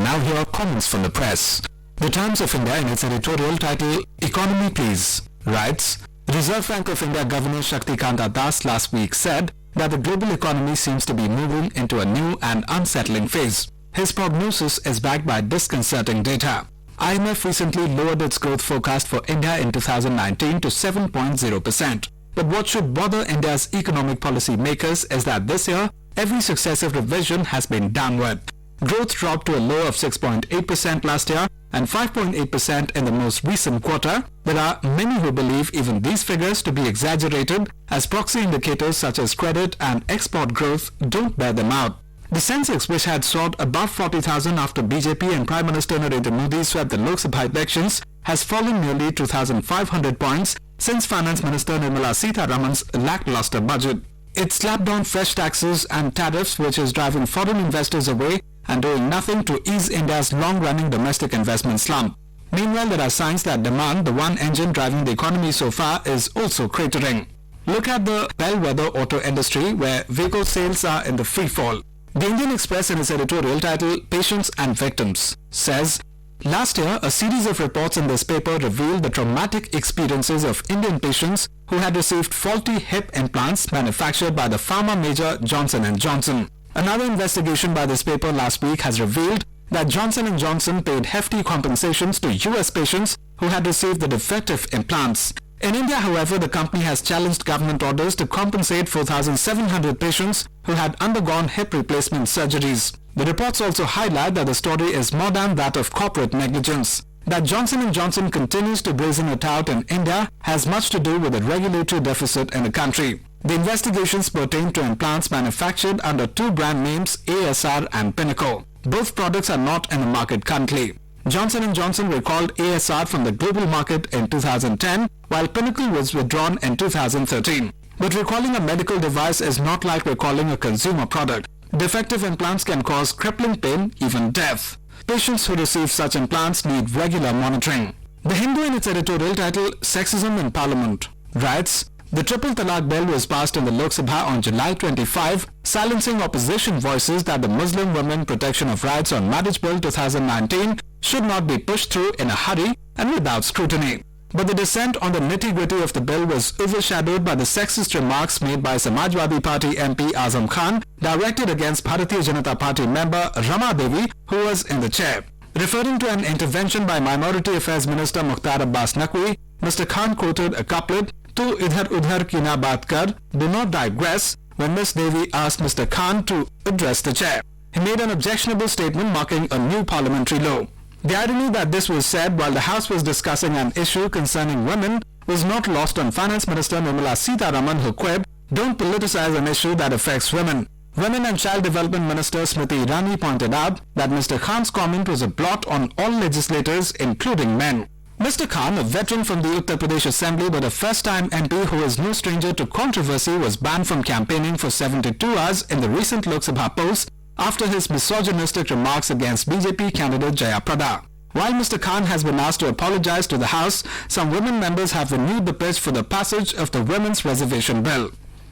now hear comments from the press. The Times of India, in its editorial title, "Economy Please," writes, Reserve Bank of India Governor Shaktikanta Das last week said that the global economy seems to be moving into a new and unsettling phase. His prognosis is backed by disconcerting data. IMF recently lowered its growth forecast for India in 2019 to 7.0%. But what should bother India's economic policy makers is that this year, every successive revision has been downward. Growth dropped to a low of 6.8% last year and 5.8% in the most recent quarter. There are many who believe even these figures to be exaggerated, as proxy indicators such as credit and export growth don't bear them out. The Sensex, which had soared above 40,000 after BJP and Prime Minister Narendra Modi swept the Lok Sabha elections, has fallen nearly 2,500 points since Finance Minister Nirmala Sitharaman's lackluster budget. It slapped on fresh taxes and tariffs, which is driving foreign investors away and doing nothing to ease India's long-running domestic investment slump. Meanwhile, there are signs that demand, the one engine driving the economy so far, is also cratering. Look at the bellwether auto industry, where vehicle sales are in the free fall. The Indian Express, in its editorial title, "Patients and Victims," says, last year, a series of reports in this paper revealed the traumatic experiences of Indian patients who had received faulty hip implants manufactured by the pharma major Johnson & Johnson. Another investigation by this paper last week has revealed that Johnson & Johnson paid hefty compensations to US patients who had received the defective implants. In India, however, the company has challenged government orders to compensate 4,700 patients who had undergone hip replacement surgeries. The reports also highlight that the story is more than that of corporate negligence. That Johnson & Johnson continues to brazen it out in India has much to do with the regulatory deficit in the country. The investigations pertain to implants manufactured under two brand names, ASR and Pinnacle. Both products are not in the market currently. Johnson & Johnson recalled ASR from the global market in 2010, while Pinnacle was withdrawn in 2013. But recalling a medical device is not like recalling a consumer product. Defective implants can cause crippling pain, even death. Patients who receive such implants need regular monitoring. The Hindu, in its editorial title, "Sexism in Parliament," writes, the Triple Talaq Bill was passed in the Lok Sabha on July 25, silencing opposition voices that the Muslim Women Protection of Rights on Marriage Bill 2019 should not be pushed through in a hurry and without scrutiny. But the dissent on the nitty-gritty of the bill was overshadowed by the sexist remarks made by Samajwadi Party MP Azam Khan, directed against Bharatiya Janata Party member Rama Devi, who was in the chair. Referring to an intervention by Minority Affairs Minister Mukhtar Abbas Naqvi, Mr. Khan quoted a couplet, "Tu idhar udhar ki na baat kar, do not digress," when Ms. Devi asked Mr. Khan to address the chair. He made an objectionable statement marking a new parliamentary low. The irony that this was said while the House was discussing an issue concerning women was not lost on Finance Minister Nirmala Sitharaman, who quipped, "Don't politicize an issue that affects women." Women and Child Development Minister Smriti Irani pointed out that Mr. Khan's comment was a blot on all legislators, including men. Mr. Khan, a veteran from the Uttar Pradesh Assembly but a first-time MP who is no stranger to controversy, was banned from campaigning for 72 hours in the recent Lok Sabha polls after his misogynistic remarks against BJP candidate Jaya Prada. While Mr. Khan has been asked to apologize to the House, some women members have renewed the pitch for the passage of the Women's Reservation Bill.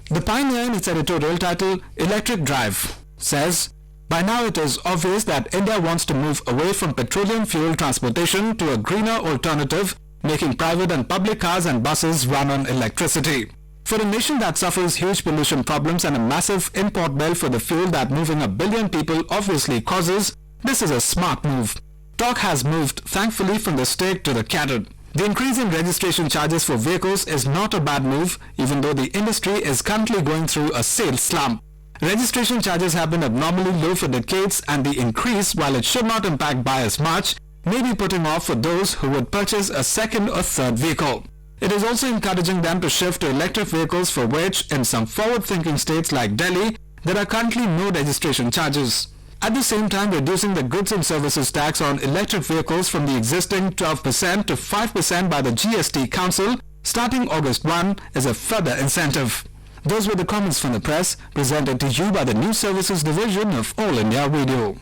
The Pioneer, in its editorial title, "Electric Drive," says, by now it is obvious that India wants to move away from petroleum fuel transportation to a greener alternative, making private and public cars and buses run on electricity. For a nation that suffers huge pollution problems and a massive import bill for the fuel that moving 1 billion people obviously causes, this is a smart move. Talk has moved, thankfully, from the stick to the carrot. The increase in registration charges for vehicles is not a bad move, even though the industry is currently going through a sales slump. Registration charges have been abnormally low for decades, and the increase, while it should not impact buyers much, may be putting off for those who would purchase a second or third vehicle. It is also encouraging them to shift to electric vehicles, for which, in some forward-thinking states like Delhi, there are currently no registration charges. At the same time, reducing the goods and services tax on electric vehicles from the existing 12% to 5% by the GST Council starting August 1 is a further incentive. Those were the comments from the press, presented to you by the News Services Division of All India Radio.